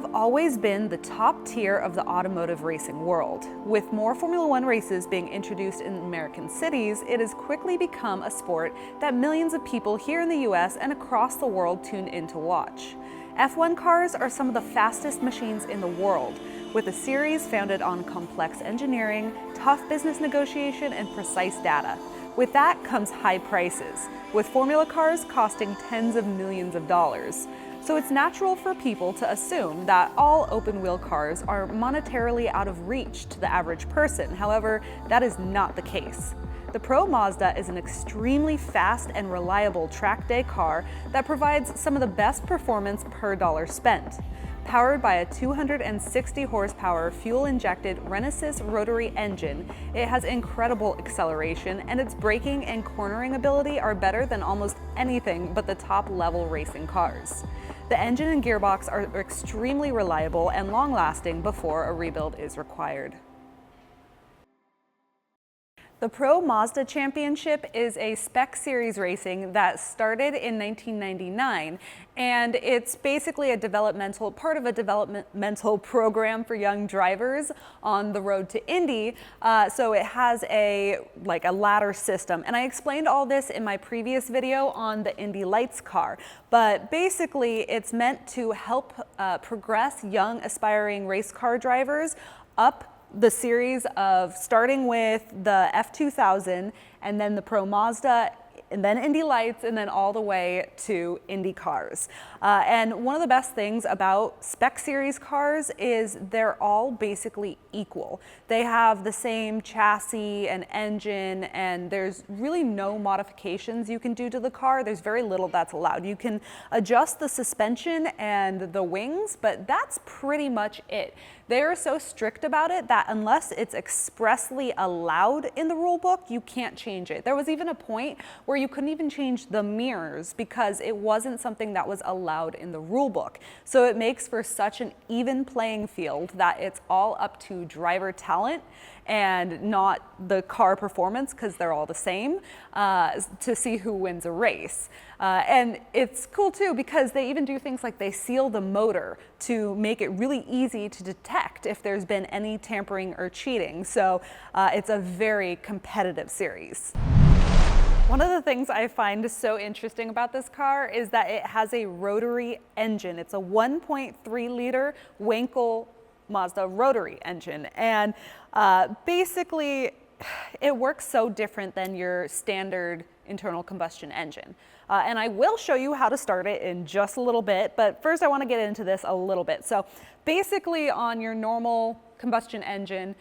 have always been the top tier of the automotive racing world. With more Formula One races being introduced in American cities, it has quickly become a sport that millions of people here in the US and across the world tune in to watch. F1 cars are some of the fastest machines in the world, with a series founded on complex engineering, tough business negotiation, and precise data. With that comes high prices, with formula cars costing tens of millions of dollars. So it's natural for people to assume that all open-wheel cars are monetarily out of reach to the average person. However, that is not the case. The Pro Mazda is an extremely fast and reliable track day car that provides some of the best performance per dollar spent. Powered by a 260 horsepower fuel-injected Renesis Rotary engine, it has incredible acceleration, and its braking and cornering ability are better than almost anything but the top-level racing cars. The engine and gearbox are extremely reliable and long-lasting before a rebuild is required. The Pro Mazda Championship is a spec series racing that started in 1999, and it's basically a part of a developmental program for young drivers on the Road-to-Indy. So it has a ladder system, and I explained all this in my previous video on the Indy Lights car. But basically, it's meant to help progress young aspiring race car drivers up the series of starting with the F2000 and then the Pro Mazda and then Indy Lights and then all the way to Indy cars. And one of the best things about spec series cars is they're all basically equal. They have the same chassis and engine, and there's really no modifications you can do to the car. There's very little that's allowed. You can adjust the suspension and the wings, but that's pretty much it. They're so strict about it that unless it's expressly allowed in the rule book, you can't change it. There was even a point where you couldn't even change the mirrors because it wasn't something that was allowed in the rule book. So it makes for such an even playing field that it's all up to driver talent and not the car performance, because they're all the same, to see who wins a race. And it's cool too because they even do things like they seal the motor to make it really easy to detect if there's been any tampering or cheating. So it's a very competitive series. One of the things I find so interesting about this car is that it has a rotary engine. It's a 1.3 liter Wankel Mazda rotary engine, and basically it works so different than your standard internal combustion engine. And I will show you how to start it in just a little bit, but first I want to get into this a little bit. So basically on your normal combustion engine,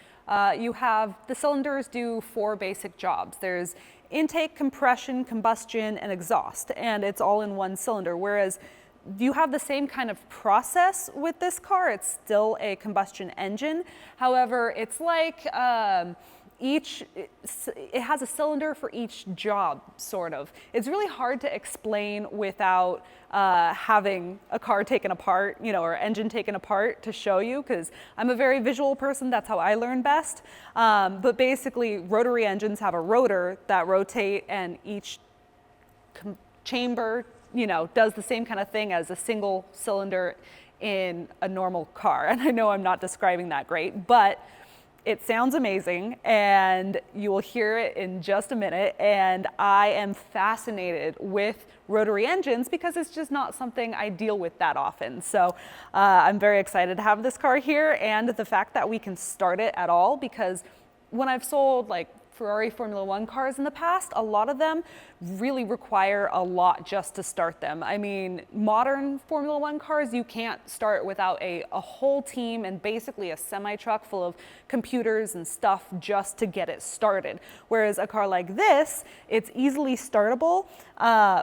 you have the cylinders do 4 basic jobs. There's intake, compression, combustion, and exhaust, and it's all in one cylinder, whereas you have the same kind of process with this car. It's still a combustion engine. However, it's like it has a cylinder for each job, sort of. It's really hard to explain without having a car taken apart, or engine taken apart to show you, because I'm a very visual person. That's how I learn best. But basically, rotary engines have a rotor that rotate, and each chamber does the same kind of thing as a single cylinder in a normal car. And I know I'm not describing that great, but it sounds amazing, and you will hear it in just a minute. And I am fascinated with rotary engines because it's just not something I deal with that often. So I'm very excited to have this car here, and the fact that we can start it at all, because when I've sold Ferrari Formula One cars in the past, a lot of them really require a lot just to start them. I mean, modern Formula One cars, you can't start without a whole team and basically a semi-truck full of computers and stuff just to get it started. Whereas a car like this, it's easily startable,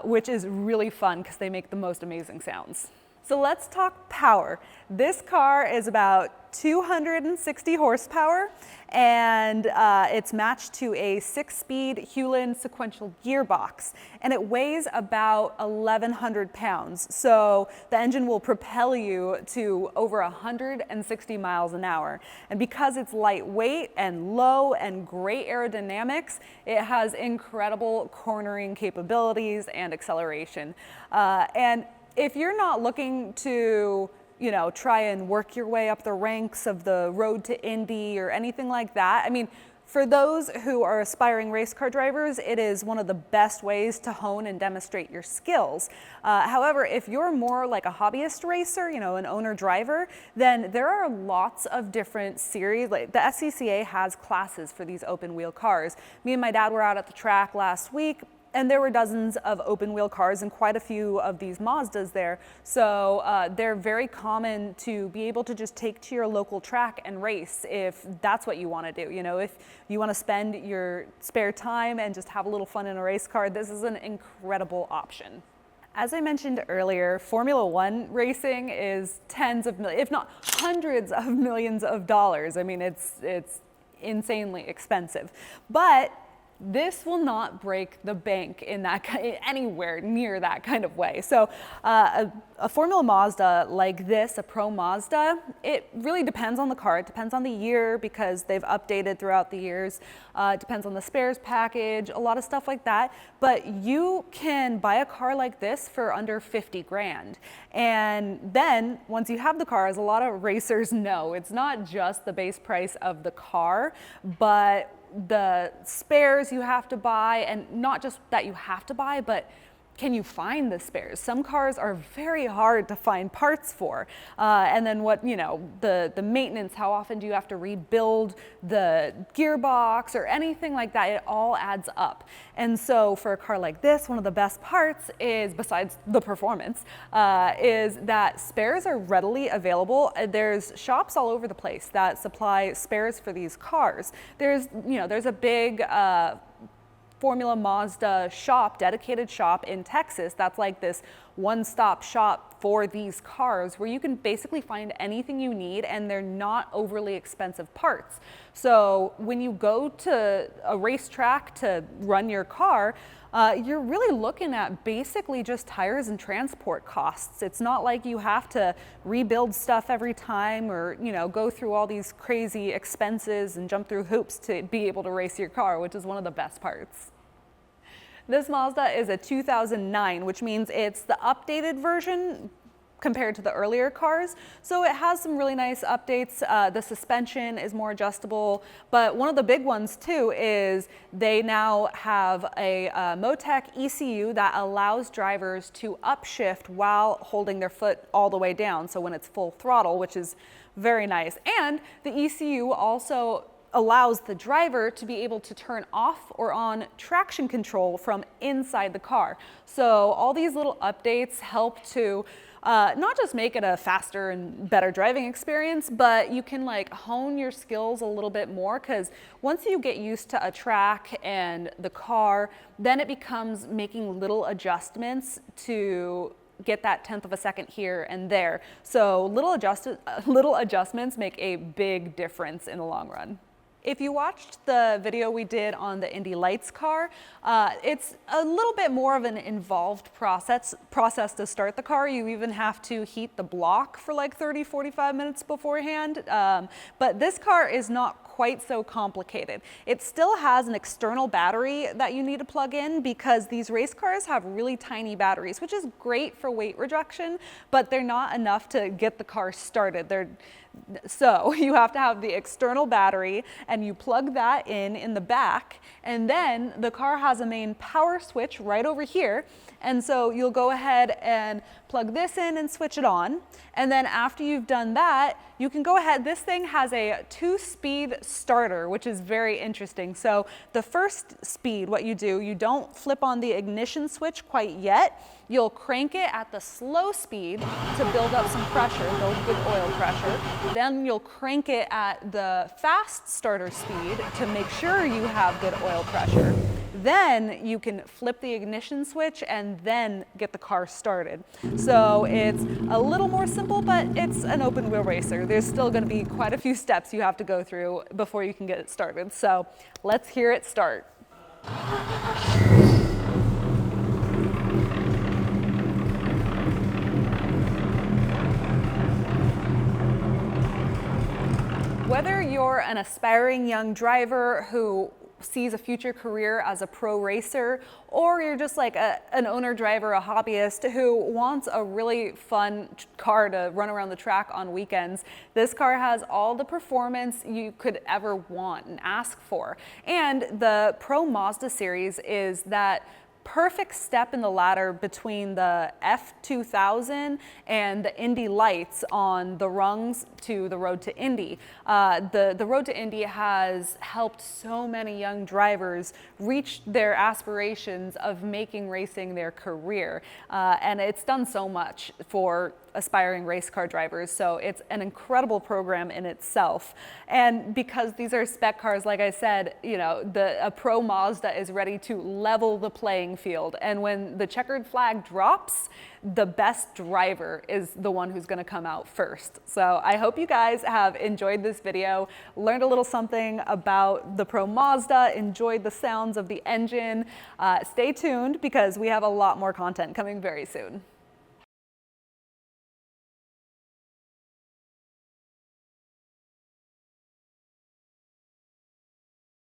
which is really fun because they make the most amazing sounds. So let's talk power. This car is about 260 horsepower, and it's matched to a 6-speed Hewland sequential gearbox, and it weighs about 1,100 pounds. So the engine will propel you to over 160 miles an hour. And because it's lightweight and low and great aerodynamics, it has incredible cornering capabilities and acceleration. And if you're not looking to you know, try and work your way up the ranks of the Road-to-Indy or anything like that. I mean, for those who are aspiring race car drivers, it is one of the best ways to hone and demonstrate your skills. However, if you're more like a hobbyist racer, you know, an owner driver, then there are lots of different series. Like the SCCA has classes for these open wheel cars. Me and my dad were out at the track last week, and there were dozens of open wheel cars and quite a few of these Mazdas there. So they're very common to be able to just take to your local track and race if that's what you want to do. You know, if you want to spend your spare time and just have a little fun in a race car, this is an incredible option. As I mentioned earlier, Formula One racing is tens of millions, if not hundreds of millions of dollars. I mean, it's insanely expensive. But this will not break the bank in that anywhere near that kind of way. So a Formula Mazda like this, a Pro Mazda, it really depends on the car. It depends on the year because they've updated throughout the years. It depends on the spares package, a lot of stuff like that. But you can buy a car like this for under 50 grand. And then once you have the car, as a lot of racers know, it's not just the base price of the car, but the spares you have to buy, and not just that you have to buy, but can you find the spares? Some cars are very hard to find parts for. And then what, you know, the maintenance, how often do you have to rebuild the gearbox or anything like that? It all adds up. And so for a car like this, one of the best parts is, besides the performance, is that spares are readily available. There's shops all over the place that supply spares for these cars. There's a big Formula Mazda shop, dedicated shop in Texas that's like this one-stop shop for these cars where you can basically find anything you need and they're not overly expensive parts. So when you go to a racetrack to run your car, you're really looking at basically just tires and transport costs. It's not like you have to rebuild stuff every time or, you know, go through all these crazy expenses and jump through hoops to be able to race your car, which is one of the best parts. This Mazda is a 2009, which means it's the updated version compared to the earlier cars. So it has some really nice updates. The suspension is more adjustable, but one of the big ones too is they now have a Motec ECU that allows drivers to upshift while holding their foot all the way down. So when it's full throttle, which is very nice. And the ECU also allows the driver to be able to turn off or on traction control from inside the car. So all these little updates help to not just make it a faster and better driving experience, but you can like hone your skills a little bit more, because once you get used to a track and the car, then it becomes making little adjustments to get that 1/10 of a second here and there. So little adjustments make a big difference in the long run. If you watched the video we did on the Indy Lights car, it's a little bit more of an involved process to start the car. You even have to heat the block for like 30-45 minutes beforehand. But this car is not quite so complicated. It still has an external battery that you need to plug in because these race cars have really tiny batteries, which is great for weight reduction, but they're not enough to get the car started. So you have to have the external battery and you plug that in the back, and then the car has a main power switch right over here. And so you'll go ahead and plug this in and switch it on. And then after you've done that, you can go ahead. This thing has a 2-speed starter, which is very interesting. So the first speed, what you do, you don't flip on the ignition switch quite yet. You'll crank it at the slow speed to build up some pressure, build good oil pressure. Then you'll crank it at the fast starter speed to make sure you have good oil pressure. Then you can flip the ignition switch and then get the car started. So it's a little more simple, but it's an open wheel racer. There's still going to be quite a few steps you have to go through before you can get it started. So let's hear it start. Whether you're an aspiring young driver who sees a future career as a pro racer, or you're just like an owner driver, a hobbyist who wants a really fun car to run around the track on weekends, this car has all the performance you could ever want and ask for. And the Pro Mazda series is that perfect step in the ladder between the F2000 and the Indy Lights on the rungs to the Road-to-Indy. The Road-to-Indy has helped so many young drivers reach their aspirations of making racing their career, and it's done so much for aspiring race car drivers. So it's an incredible program in itself. And because these are spec cars, like I said, you know, a Pro Mazda is ready to level the playing field. And when the checkered flag drops, the best driver is the one who's going to come out first. So I hope you guys have enjoyed this video, learned a little something about the Pro Mazda, enjoyed the sounds of the engine. Stay tuned because we have a lot more content coming very soon.